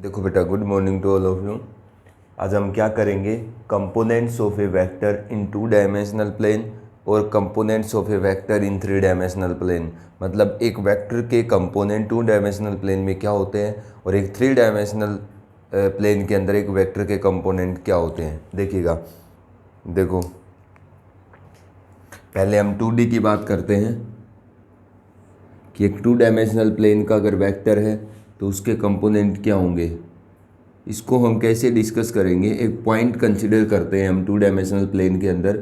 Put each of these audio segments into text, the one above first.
देखो बेटा, good morning to all of you. आज हम क्या करेंगे, components of a vector in 2 dimensional plane और components of a vector in 3 dimensional plane. मतलब एक वेक्टर के कंपोनेंट 2 डायमेंशनल प्लेन में क्या होते हैं और एक 3 डायमेंशनल प्लेन के अंदर एक वेक्टर के कंपोनेंट क्या होते हैं। देखिएगा, देखो पहले हम 2D की बात करते हैं कि एक 2 डायमेंशनल प्लेन का अगर वेक्टर है तो उसके कंपोनेंट क्या होंगे। इसको हम कैसे डिस्कस करेंगे, एक पॉइंट कंसिडर करते हैं हम 2 डायमेंशनल प्लेन के अंदर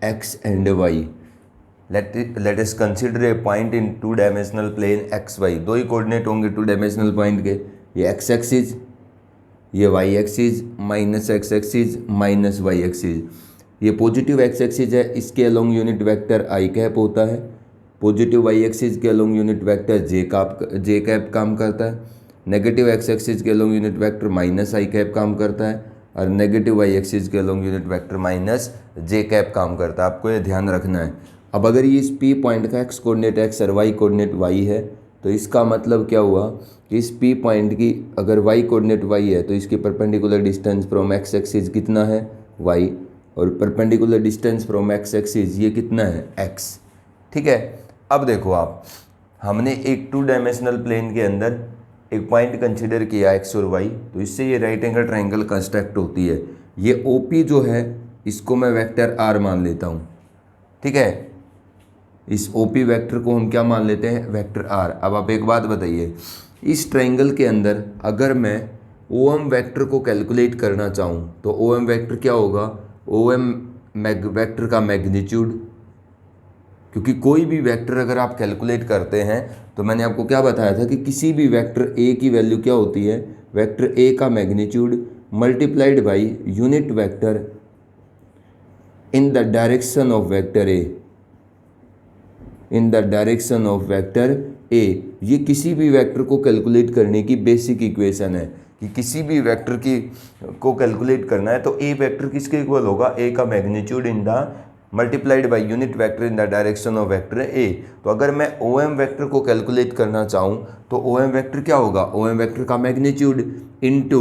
x and y। Let us consider a point in 2 dimensional plane x y. दो ही कोऑर्डिनेट होंगे 2 डायमेंशनल पॉइंट के, ये एक्स एक्सिस, ये y axis, minus x axis minus y axis. ये पॉजिटिव एक्स एक्सिस है, इसके along unit vector i cap होता है। पॉजिटिव वाई एक्सिस के along unit vector j cap काम करता है। नेगेटिव एक्स एक्सिस के अलोंग यूनिट वेक्टर माइनस आई कैप काम करता है और नेगेटिव वाई एक्सिस के अलोंग यूनिट वेक्टर माइनस जे कैप काम करता है। आपको ये ध्यान रखना है। अब अगर ये इस पी पॉइंट का एक्स कोऑर्डिनेट एक्स और वाई कोऑर्डिनेट वाई है तो इसका मतलब क्या हुआ कि इस पी पॉइंट की अगर वाई कोऑर्डिनेट वाई है तो इसकी perpendicular distance from x axis कितना है, वाई, और perpendicular distance from x axis ये कितना है, एक्स। ठीक है। अब देखो आप, हमने एक 2 डायमेंशनल प्लेन के अंदर एक पॉइंट कंसिडर किया एक्स और वाई, तो इससे ये राइट एंगल ट्रायंगल कंस्ट्रक्ट होती है। ये ओपी जो है इसको मैं वेक्टर आर मान लेता हूँ। ठीक है, इस ओपी वेक्टर को हम क्या मान लेते हैं, वेक्टर आर। अब आप एक बात बताइए, इस ट्रायंगल के अंदर अगर मैं ओ एम वेक्टर को कैलकुलेट करना चाहूँ तो ओ एम वेक्टर क्या होगा, ओ एम वेक्टर का मैग्नीट्यूड। क्योंकि कोई भी वेक्टर अगर आप कैलकुलेट करते हैं तो मैंने आपको क्या बताया था कि किसी भी वेक्टर ए की वैल्यू क्या होती है, वेक्टर ए का magnitude multiplied by unit vector in the direction of vector A, in the direction of vector ए। ये किसी भी वेक्टर को कैलकुलेट करने की बेसिक इक्वेशन है कि किसी भी वेक्टर की को कैलकुलेट करना है तो ए वेक्टर किसके इक्वल होगा, ए का magnitude in the multiplied by unit vector in the direction of vector A. तो अगर मैं ओ एम वेक्टर को कैलकुलेट करना चाहूँ तो ओ एम वेक्टर क्या होगा, ओ एम वेक्टर का magnitude into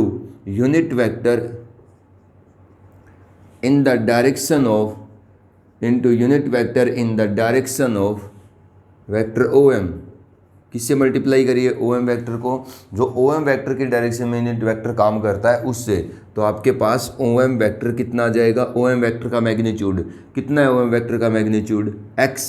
unit vector in the direction of, into unit vector in the direction of vector O M. किससे मल्टीप्लाई करिए, ओ एम वेक्टर को, जो ओ एम वेक्टर की direction में unit vector काम करता है उससे। तो आपके पास ओ एम वेक्टर कितना आ जाएगा, ओ एम वेक्टर का मैग्नीट्यूड कितना है, ओ एम वेक्टर का मैग्नीट्यूड एक्स।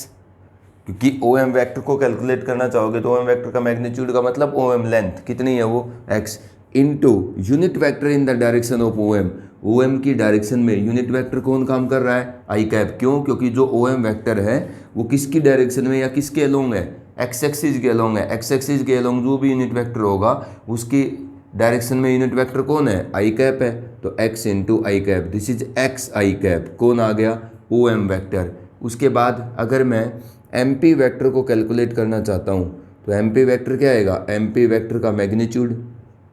क्योंकि ओ एम वेक्टर को कैलकुलेट करना चाहोगे तो ओ एम वेक्टर का मैग्नीट्यूड का मतलब ओ एम लेंथ कितनी है वो X, into unit vector in the direction of O M. O M की डायरेक्शन में यूनिट वेक्टर कौन काम कर रहा है, आई कैप। क्यों, क्योंकि जो ओ एम वेक्टर है वो किसकी डायरेक्शन में या किसके अलोंग है, एक्स एक्सिस के अलोंग है। एक्स एक्सिस के अलोंग जो भी यूनिट वेक्टर होगा उसकी डायरेक्शन में यूनिट वेक्टर कौन है, आई कैप है। तो x into I cap, this is x I cap, कौन आ गया, ओ एम वेक्टर। उसके बाद अगर मैं एम पी वेक्टर को कैलकुलेट करना चाहता हूँ तो एम पी वेक्टर क्या आएगा, एम पी वेक्टर का magnitude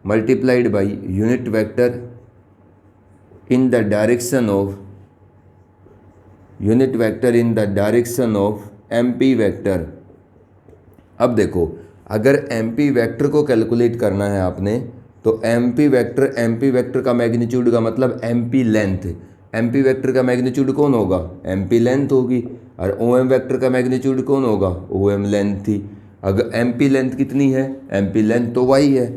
multiplied by unit vector in the direction of, unit vector in the direction of M P vector. अब देखो, अगर एम पी वेक्टर को कैलकुलेट करना है आपने तो एम पी वेक्टर का मैग्नीट्यूड का मतलब M P length. M P vector का मैग्नीट्यूड कौन होगा, एम पी लेंथ होगी, और ओ एम वेक्टर का मैग्नीट्यूड कौन होगा, ओ एम लेंथ थी। अगर एम पी लेंथ कितनी है, एम पी लेंथ तो वाई है,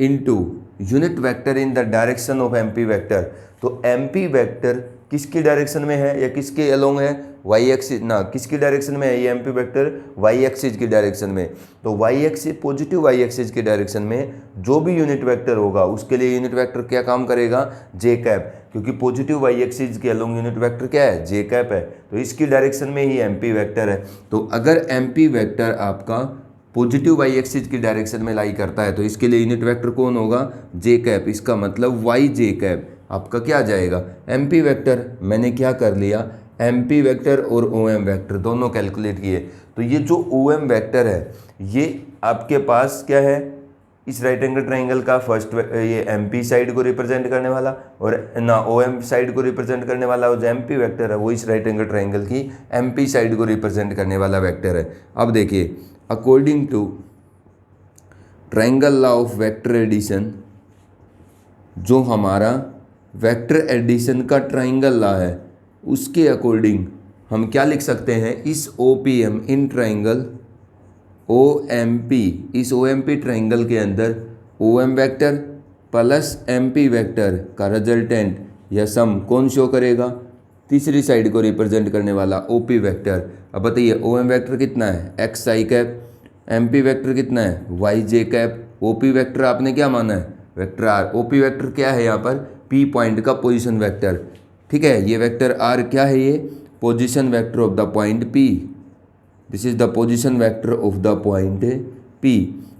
into unit vector in the direction of M P vector. तो एम पी वेक्टर किसकी डायरेक्शन में है या किसके अलोंग है, वाई एक्सिस ना, किसकी डायरेक्शन में है ये M P vector, Y axis की डायरेक्शन में। तो Y axis, positive Y axis की डायरेक्शन में जो भी यूनिट वेक्टर होगा उसके लिए यूनिट वेक्टर क्या काम करेगा, जे कैप। क्योंकि पॉजिटिव वाई एक्सिस के अलोंग यूनिट वेक्टर क्या है, जे कैप है। तो इसकी डायरेक्शन में ही एम पी वेक्टर है। तो अगर एम पी वेक्टर आपका पॉजिटिव वाई एक्सिस की डायरेक्शन में लाई करता है तो इसके लिए यूनिट वेक्टर कौन होगा, जे कैप। इसका मतलब वाई जे कैप आपका क्या आ जाएगा, एम पी वेक्टर। मैंने क्या कर लिया, एम पी वेक्टर और ओ एम वेक्टर दोनों कैलकुलेट किए। तो ये जो ओ एम वेक्टर है ये आपके पास क्या है, इस राइट एंगल ट्रायंगल का फर्स्ट ये एम पी साइड को रिप्रेजेंट करने वाला और ना ओ एम साइड को रिप्रेजेंट करने वाला, और जो एम पी वेक्टर है वो इस राइट एंगल ट्रायंगल की एम पी साइड को रिप्रेजेंट करने वाला वेक्टर है। अब देखिए, according to triangle law of vector addition, जो हमारा वेक्टर एडिशन का ट्राइंगल ला है उसके अकॉर्डिंग हम क्या लिख सकते हैं, इस OPM इन ट्राइंगल OMP, इस OMP ट्राइंगल के अंदर OM vector plus MP vector का रिजल्टेंट या सम कौन शो करेगा, तीसरी साइड को रिप्रेजेंट करने वाला OP वेक्टर। अब बताइए OM वेक्टर कितना है XI कैप, MP वेक्टर कितना है YJ कैप, OP वेक्टर आपने क्या माना है वेक्टर R, OP वेक्टर क्या है यहाँ पर P पॉइंट का पोजीशन वेक्टर। ठीक है, ये वेक्टर R क्या है, ये position vector of the point P, this is the position vector of the point P।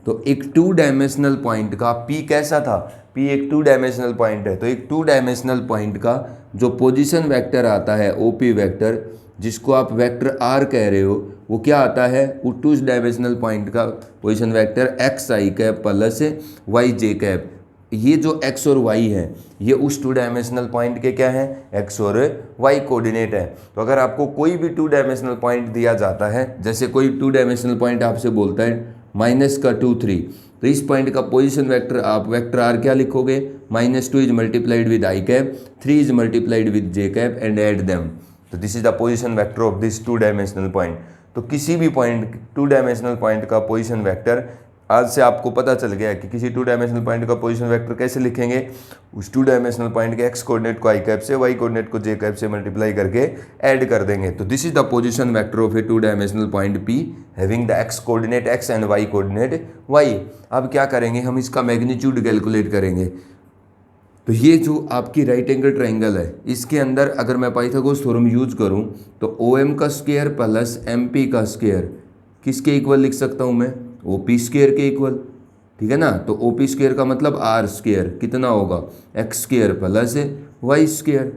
तो एक 2 डायमेंशनल पॉइंट का P कैसा था, P एक 2 डायमेंशनल पॉइंट है, तो एक 2 डायमेंशनल पॉइंट का जो पोजीशन वेक्टर आता है OP वेक्टर, जिसको आप वेक्टर R कह रहे हो, वो क्या आता है, वो 2 डायमेंशनल पॉइंट का position vector XI cap plus YJ cap. ये जो x और y है ये उस 2 डायमेंशनल पॉइंट के क्या है, x और y कोऑर्डिनेट है। तो अगर आपको कोई भी 2 डायमेंशनल पॉइंट दिया जाता है, जैसे कोई 2 डायमेंशनल पॉइंट आपसे बोलता है -2 3, तो इस पॉइंट का पोजीशन वेक्टर आप वेक्टर r क्या लिखोगे, -2 is multiplied with i cap, 3 is multiplied with j cap and add them. तो this is the position vector of this 2 dimensional point. तो किसी भी पॉइंट 2 डायमेंशनल पॉइंट का पोजीशन वेक्टर, आज से आपको पता चल गया है कि किसी 2 डायमेंशनल पॉइंट का पोजीशन वेक्टर कैसे लिखेंगे, उस 2 डायमेंशनल पॉइंट के x कोऑर्डिनेट को i कैप से, y कोऑर्डिनेट को j कैप से मल्टीप्लाई करके ऐड कर देंगे। तो this is the position vector of A 2 dimensional point P having the x coordinate x and y coordinate y। अब क्या करेंगे, हम इसका मैग्नीट्यूड कैलकुलेट करेंगे। तो ये जो आपकी राइट एंगल ट्राइंगल है, इसके अंदर अगर मैं पाइथागोरस थ्योरम यूज करूं तो OM का स्क्वायर प्लस MP का स्क्वायर किसके इक्वल लिख सकता हूं मैं, OP स्क्वायर के इक्वल। ठीक है ना, तो OP स्क्वायर का मतलब R स्क्वायर कितना होगा, x square plus y square.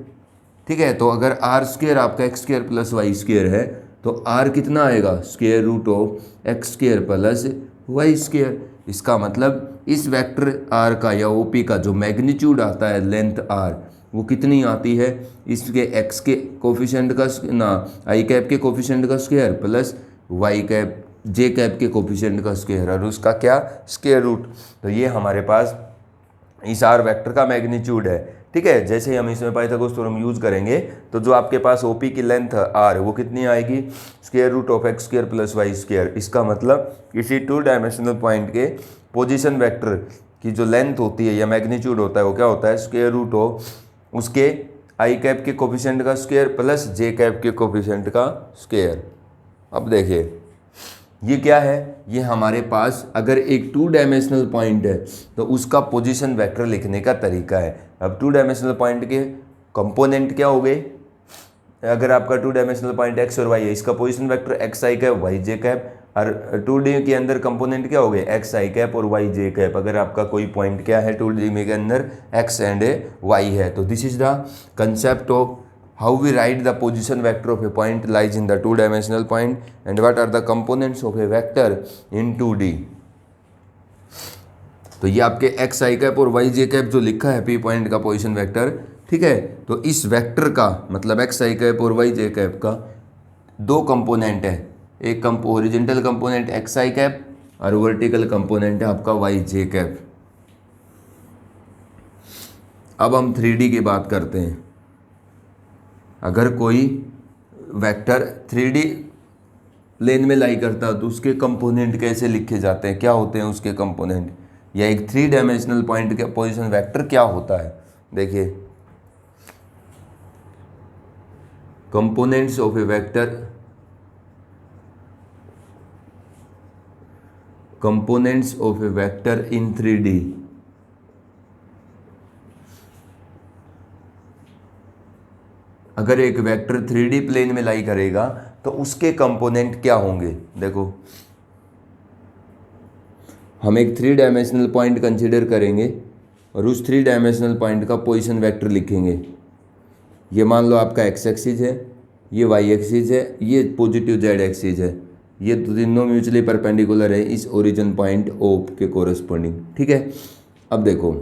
ठीक है, तो अगर R स्क्वायर आपका x square plus y square है तो R कितना आएगा, square root of x square plus y square. इसका मतलब इस वेक्टर R का या OP का जो मैग्नीट्यूड आता है लेंथ R, वो कितनी आती है, इसके x के कोफिशिएंट का ना i कैप के कोफिशिएंट का square plus y cap j cap के कोफिशिएंट का स्क्वायर और उसका क्या स्क्वायर रूट। तो ये हमारे पास इस R वेक्टर का मैग्नीट्यूड है। ठीक है, जैसे ही हम इसमें पाइथागोरस थ्योरम यूज करेंगे तो जो आपके पास OP की लेंथ R वो कितनी आएगी, square root of x square plus y square. इसका मतलब किसी 2 डायमेंशनल पॉइंट के पोजीशन वेक्टर की जो लेंथ होती है या मैग्नीट्यूड होता है वो क्या होता है, स्क्वायर रूट ऑफ उसके i कैप के कोफिशिएंट का स्क्वायर प्लस j कैप के कोफिशिएंट का स्क्वायर। अब देखिए ये क्या है, ये हमारे पास अगर एक 2 डायमेंशनल पॉइंट है तो उसका पोजीशन वेक्टर लिखने का तरीका है। अब 2 डायमेंशनल पॉइंट के कंपोनेंट क्या हो गए, अगर आपका 2 डायमेंशनल पॉइंट x और y है, इसका position vector xi cap yj cap, और 2D के अंदर कंपोनेंट क्या हो गए xi कैप और yj कैप। अगर आपका कोई पॉइंट क्या है 2D में के अंदर x एंड y है, तो this is the concept of how we write the position vector of a point lies in the 2-dimensional point and what are the components of a vector in 2D। तो ये आपके x i cap और y j cap जो लिखा है P point का position vector. ठीक है, तो इस वेक्टर का मतलब x i कैप और y j कैप का 2 कंपोनेंट है, एक horizontal component x i cap और वर्टिकल कंपोनेंट है आपका y j कैप। अब हम 3D की बात करते हैं। अगर कोई वेक्टर 3D प्लेन में लाई करता है तो उसके कंपोनेंट कैसे लिखे जाते हैं, क्या होते हैं उसके कंपोनेंट, या एक 3 डायमेंशनल पॉइंट के पोजीशन वेक्टर क्या होता है। देखिए components of a vector, components of a vector in 3D। अगर एक वेक्टर 3D प्लेन में लाई करेगा तो उसके कंपोनेंट क्या होंगे। देखो हम एक 3 डायमेंशनल पॉइंट कंसीडर करेंगे और उस 3 डायमेंशनल पॉइंट का पोजीशन वेक्टर लिखेंगे। ये मान लो आपका x एक्सिस है, ये y एक्सिस है, ये पॉजिटिव z एक्सिस है, ये तीनों म्यूचुअली परपेंडिकुलर है इस ओरिजिन पॉइंट O के कोरस्पॉन्डिंग। ठीक है, अब देखो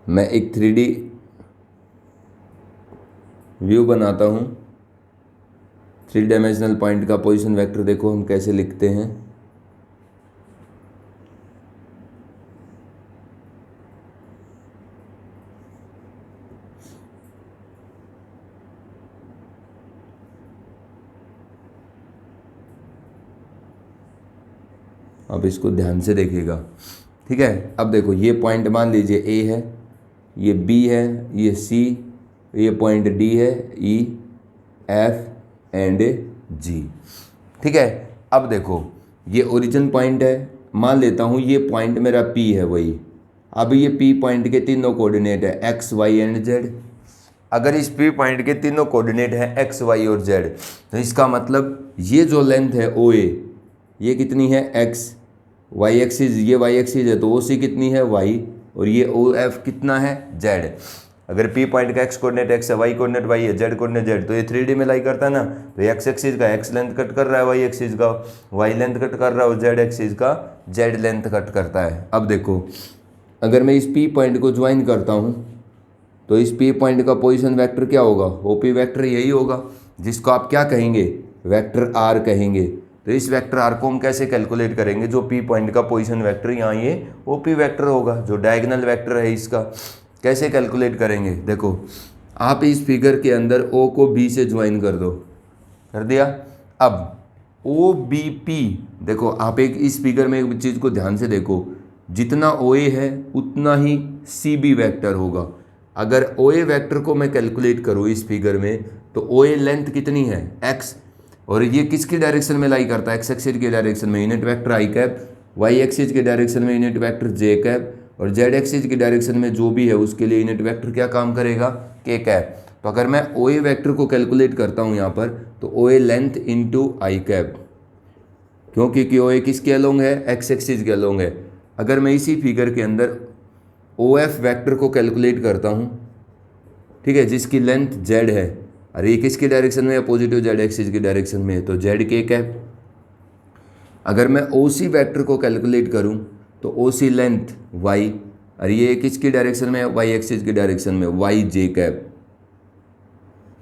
मैं एक 3D व्यू बनाता हूँ, 3 डायमेंशनल पॉइंट का पोजीशन वेक्टर देखो हम कैसे लिखते हैं। अब इसको ध्यान से देखिएगा, ठीक है। अब देखो ये पॉइंट मान लीजिए ए है, ये बी है, ये सी, ये पॉइंट डी है, ई एफ एंड जी, ठीक है। अब देखो ये ओरिजिन पॉइंट है, मान लेता हूँ ये पॉइंट मेरा पी है वही। अब ये पी पॉइंट के तीनों कोऑर्डिनेट है एक्स वाई एंड जेड। अगर इस पी पॉइंट के तीनों कोऑर्डिनेट है एक्स वाई और जेड, तो इसका मतलब ये जो लेंथ है ओ ए, ये कितनी है एक्स, वाई एक्सिस, ये वाई एक्सिस है तो ओ सी कितनी है वाई, और ये ओ एफ कितना है जेड। अगर पी पॉइंट का एक्स कोऑर्डिनेट एक्स है, वाई कोऑर्डिनेट वाई है, जेड कोऑर्डिनेट जेड, तो ये 3D में लाई करता है ना। तो एक्स एक्सिस का एक्स लेंथ कट कर रहा है, वाई एक्सिस का वाई लेंथ कट कर रहा है, और जेड एक्सिस का जेड लेंथ कट करता है। अब देखो अगर मैं इस पी पॉइंट को ज्वाइन करता हूँ तो इस पी पॉइंट का पोजीशन वेक्टर क्या होगा, ओपी वेक्टर यही होगा, जिसको आप क्या कहेंगे, वेक्टर आर कहेंगे। तो इस वेक्टर आर को हम कैसे कैलकुलेट करेंगे, जो पी पॉइंट का पोजीशन वेक्टर यहाँ ये ओपी वेक्टर होगा, जो डायगोनल वेक्टर है इसका। कैसे कैलकुलेट करेंगे, देखो आप इस फिगर के अंदर ओ को बी से ज्वाइन कर दो, कर दिया। अब ओ बी पी, देखो आप एक इस फिगर में एक चीज़ को ध्यान से देखो, जितना ओ ए है उतना ही सी बी वैक्टर होगा। अगर ओ ए वैक्टर को मैं कैलकुलेट करूँ इस फिगर में, तो ओ ए लेंथ कितनी है एक्स, और ये किसकी डायरेक्शन में लाई करता है, एक्स एक्सिस की डायरेक्शन में unit vector i cap, Y axis की डायरेक्शन में यूनिट वेक्टर जे कैप, और जेड एक्सिस की डायरेक्शन में जो भी है उसके लिए यूनिट वेक्टर क्या काम करेगा, के कैप। तो अगर मैं ओ ए वैक्टर को कैलकुलेट करता हूँ यहाँ पर, तो ओ ए लेंथ इंटू आई कैप, क्योंकि ओ ए किसके अलोंग है, एक्स एक्सिस के अलोंग है। अगर मैं इसी फिगर के अंदर ओ एफ वैक्टर को कैलकुलेट करता हूँ, ठीक है, जिसकी लेंथ जेड है, अरे ये किसकी डायरेक्शन में है, पॉजिटिव जेड एक्सिस की डायरेक्शन में है, तो जेड के कैप। अगर मैं ओ सी वैक्टर को कैलकुलेट करूँ तो ओ सी लेंथ वाई, और ये किसकी डायरेक्शन में है, वाई एक्सिस की डायरेक्शन में, वाई जे कैप,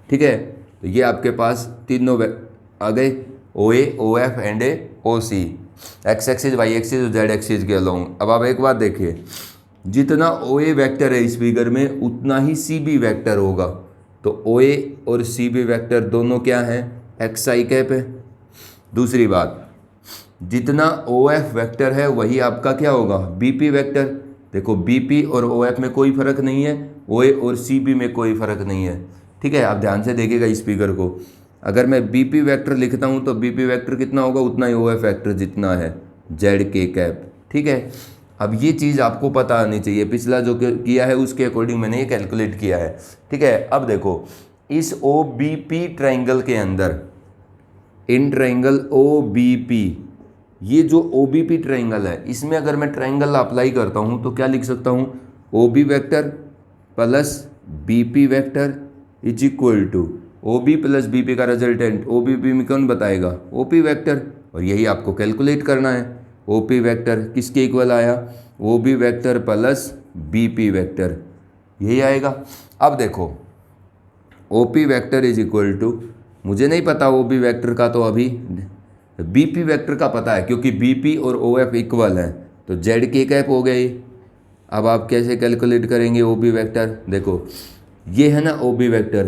ठीक है। तो ये आपके पास तीनों आ गए, O A, O F and O C, X axis, Y axis और जेड एक्सिस के अलोंग। अब आप एक बात देखिए, जितना ओ ए वैक्टर है इस फिगर में उतना ही सी बी वैक्टर होगा। तो ओ ए और सी बी वैक्टर दोनों क्या हैं, एक्स आई कैप है। दूसरी बात, जितना ओ एफ वैक्टर है वही आपका क्या होगा, बी पी वैक्टर। देखो बी पी और ओ एफ में कोई फर्क नहीं है, ओ ए और सी बी में कोई फर्क नहीं है, ठीक है। आप ध्यान से देखिएगा इस फिगर को, अगर मैं बी पी वैक्टर लिखता हूँ तो बी पी वैक्टर कितना होगा, उतना ही ओ एफ वैक्टर जितना है जेड के कैप, ठीक है। अब ये चीज़ आपको पता आनी चाहिए, पिछला जो किया है उसके अकॉर्डिंग मैंने ये कैलकुलेट किया है, ठीक है। अब देखो इस ओ बी पी ट्राइंगल के अंदर, in triangle O B P, ये जो ओ बी पी ट्राइंगल है, इसमें अगर मैं ट्राइंगल अप्लाई करता हूँ तो क्या लिख सकता हूँ, O B vector plus B P vector is equal to O B plus B P का रिजल्टेंट ओ बी पी में कौन बताएगा, ओ पी वैक्टर। और यही आपको कैलकुलेट करना है, ओ पी वैक्टर किसके इक्वल आया, O B vector plus B P vector, यही आएगा। अब देखो O P vector is equal to, मुझे नहीं पता ओ बी वैक्टर का, तो अभी बी पी वैक्टर का पता है, क्योंकि बी पी और ओ एफ इक्वल हैं, तो जेड के कैप हो गई। अब आप कैसे कैलकुलेट करेंगे ओ बी वैक्टर, देखो ये है ना ओ बी वैक्टर,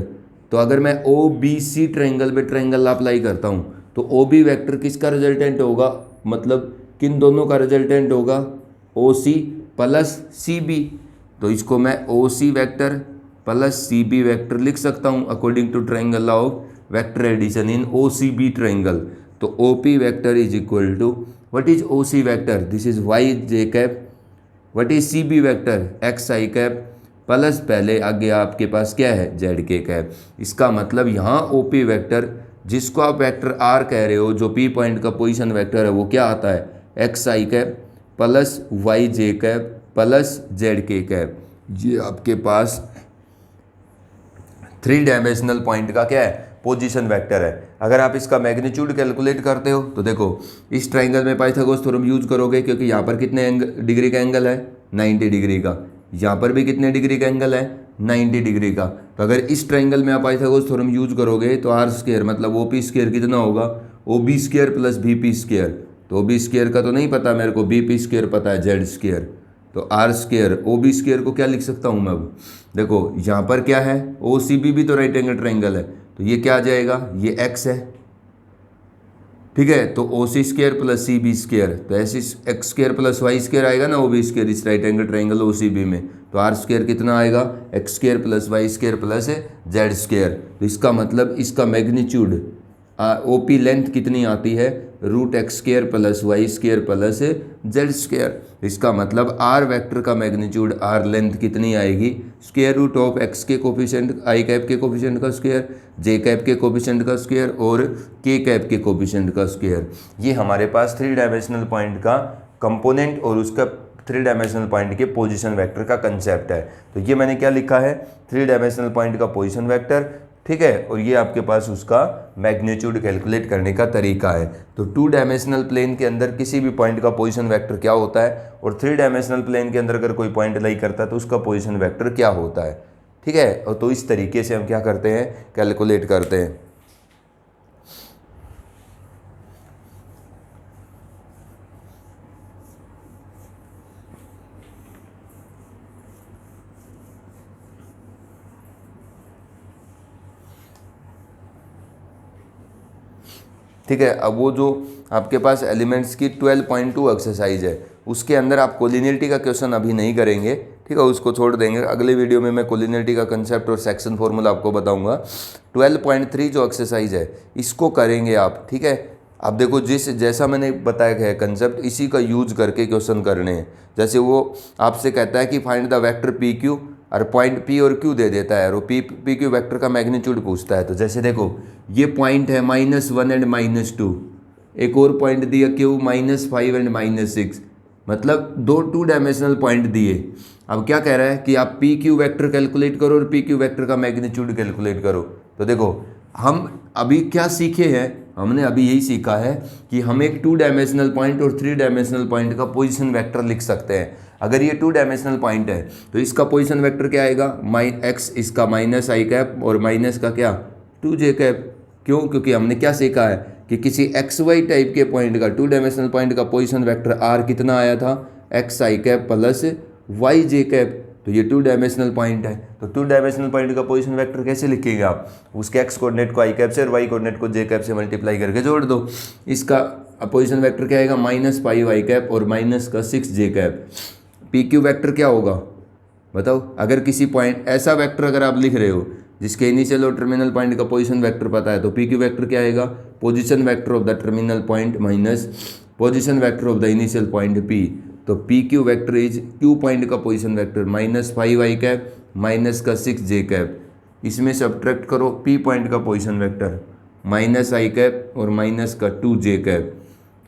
तो अगर मैं ओ बी सी ट्रायंगल पे ट्रायंगल अप्लाई करता हूँ तो ओ बी वैक्टर किसका रिजल्टेंट होगा, मतलब किन दोनों का रिजल्टेंट होगा, ओ सी प्लस सी बी। तो इसको मैं O C vector plus C B vector लिख सकता हूँ according to triangle law of vector addition in O C B triangle. तो O P vector is equal to, what is O C vector, this is Y J cap, what is C B vector, X I cap, plus पहले आगे आपके पास क्या है, Z के cap. इसका मतलब यहाँ ओ पी वैक्टर, जिसको आप वेक्टर आर कह रहे हो, जो पी पॉइंट का पोजीशन वेक्टर है, वो क्या आता है, x I cap plus Y J cap plus Z के कैप। ये आपके पास 3 डायमेंशनल पॉइंट का क्या है, पोजीशन वेक्टर है। अगर आप इसका मैग्नीट्यूड कैलकुलेट करते हो तो देखो इस ट्राइंगल में पाइथागोरस थ्योरम यूज करोगे, क्योंकि यहाँ पर कितने डिग्री का एंगल है, 90 डिग्री का, यहाँ पर भी कितने डिग्री का एंगल है, 90 डिग्री का। तो अगर इस ट्राइंगल में आप पाइथागोरस थ्योरम यूज करोगे तो आर स्क्वायर मतलब ओ पी स्क्वायर कितना होगा, O B square plus B P square. तो ओ बी स्क्वायर का तो नहीं पता मेरे को, बी पी स्क्वायर पता है, जेड स्क्वायर। तो R square, O B square को क्या लिख सकता हूँ मैं, अब देखो यहाँ पर क्या है, ओ सी बी भी तो राइट एंगल ट्राइंगल है, तो ये क्या आ जाएगा, ये एक्स है, ठीक है। तो O C square plus C B square, तो ऐसे X square plus Y square आएगा ना ओ बी स्क्र इस right angle triangle O C B में। तो आर स्क्र कितना आएगा, X square plus Y square plus Z square. तो इसका मतलब इसका मैग्नीट्यूड ओ पी लेंथ कितनी आती है, root X square plus Y square plus Z square. इसका मतलब आर वेक्टर का मैग्नीट्यूड आर लेंथ कितनी आएगी, स्क्वायर रूट ऑफ एक्स के कोफिशिएंट आई कैप के कोफिशिएंट का स्क्वायर, जे कैप के कोफिशिएंट का स्क्वायर और के कैप के कोफिशिएंट का स्क्वायर। ये हमारे पास 3 डायमेंशनल पॉइंट का कंपोनेंट और उसका 3 डायमेंशनल पॉइंट के पोजीशन वेक्टर का कंसेप्ट है। तो ये मैंने क्या लिखा है, 3 डायमेंशनल पॉइंट का पोजीशन वेक्टर, ठीक है। और ये आपके पास उसका मैग्नीट्यूड कैलकुलेट करने का तरीका है। तो 2 डायमेंशनल प्लेन के अंदर किसी भी पॉइंट का पोजीशन वेक्टर क्या होता है, और 3 डायमेंशनल प्लेन के अंदर अगर कोई पॉइंट लाई करता है तो उसका पोजीशन वेक्टर क्या होता है, ठीक है। और तो इस तरीके से हम क्या करते हैं, कैलकुलेट करते हैं। ठीक है। अब वो जो आपके पास एलिमेंट्स की 12.2 एक्सरसाइज है उसके अंदर आप कोलिनियरिटी का क्वेश्चन अभी नहीं करेंगे, ठीक है, उसको छोड़ देंगे। अगले वीडियो में मैं कोलिनियरिटी का कंसेप्ट और सेक्शन फॉर्मूला आपको बताऊंगा। 12.3 जो एक्सरसाइज है इसको करेंगे आप, ठीक है। अब देखो जैसा मैंने बताया है कंसेप्ट, इसी का यूज करके क्वेश्चन करने हैं। जैसे वो आपसे कहता है कि find the vector P Q, और पॉइंट पी और क्यू दे देता है और पी क्यू वेक्टर का मैग्नीट्यूड पूछता है। तो जैसे देखो ये पॉइंट है -1 एंड -2, एक और पॉइंट दिया क्यू -5 एंड -6, मतलब 2 डायमेंशनल पॉइंट दिए। अब क्या कह रहा है कि आप पी क्यू वैक्टर कैलकुलेट करो और पी क्यू वैक्टर का मैग्नीट्यूड कैलकुलेट करो। तो देखो हम अभी क्या सीखे हैं, हमने अभी यही सीखा है कि हम एक 2 डायमेंशनल पॉइंट और 3 डायमेंशनल पॉइंट का पोजीशन वेक्टर लिख सकते हैं। अगर ये 2 डायमेंशनल पॉइंट है तो इसका पोजीशन वेक्टर क्या आएगा, x इसका -i कैप और माइनस का क्या 2j कैप। क्यों, क्योंकि हमने क्या सीखा है कि किसी xy टाइप के पॉइंट का 2 डायमेंशनल पॉइंट का पोजीशन वेक्टर r कितना आया था, xi cap plus yj cap. तो ये 2 डायमेंशनल पॉइंट है। तो 2 डायमेंशनल पॉइंट का पोजीशन वेक्टर कैसे लिखेंगे आप, उसके x कोऑर्डिनेट को i कैप से और y कोऑर्डिनेट को j कैप से मल्टीप्लाई करके जोड़ दो। इसका पोजीशन वेक्टर क्या आएगा, -5y कैप और माइनस का 6j cap. P Q vector क्या होगा बताओ। अगर किसी पॉइंट ऐसा वेक्टर अगर आप लिख रहे हो जिसके इनिशियल और टर्मिनल पॉइंट का पोजीशन वेक्टर पता है, तो पी क्यू वैक्टर क्या आएगा, position vector of the terminal point minus position vector of the initial point P. तो P Q vector is Q point का position vector -5y cap minus का 6j cap. इसमें subtract करो P point का position vector -i cap और minus का 2j cap.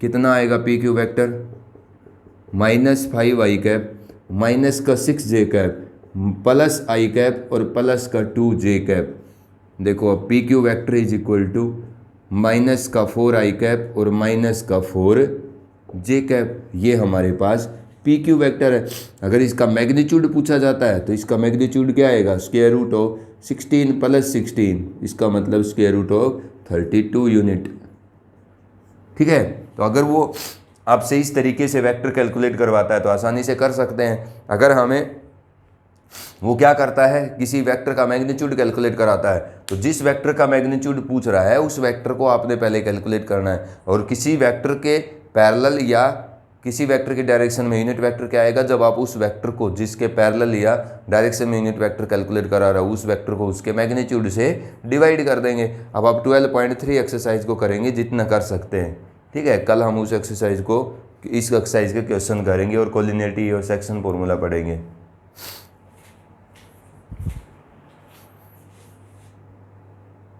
कितना आएगा P Q vector, -5y cap minus का 6j cap plus i cap और प्लस का 2j कैप। देखो अब P Q vector is equal to minus का 4i कैप और माइनस का 4j कैप। ये हमारे पास पी क्यू वैक्टर है। अगर इसका मैग्नीट्यूड पूछा जाता है तो इसका मैग्नीट्यूड क्या आएगा, स्क्वायर रूट ऑफ 16 प्लस 16, इसका मतलब स्क्वायर रूट ऑफ 32 यूनिट, ठीक है। तो अगर वो आपसे इस तरीके से वेक्टर कैलकुलेट करवाता है तो आसानी से कर सकते हैं। अगर हमें वो क्या करता है, किसी वेक्टर का मैग्नीट्यूड कैलकुलेट कराता है, तो जिस वेक्टर का मैग्नीट्यूड पूछ रहा है उस वेक्टर को आपने पहले कैलकुलेट करना है। और किसी वेक्टर के पैरेलल या किसी वेक्टर की डायरेक्शन में यूनिट वेक्टर क्या आएगा, जब आप उस वेक्टर को जिसके पैरेलल या डायरेक्शन में यूनिट वेक्टर कैलकुलेट करा रहा है उस वेक्टर को उसके मैग्नीट्यूड से डिवाइड कर देंगे। अब आप 12.3 एक्सरसाइज को करेंगे जितना कर सकते हैं, ठीक है। कल हम उस एक्सरसाइज को, इस एक्सरसाइज के क्वेश्चन करेंगे और कोलिनियरिटी और सेक्शन फॉर्मूला पढ़ेंगे।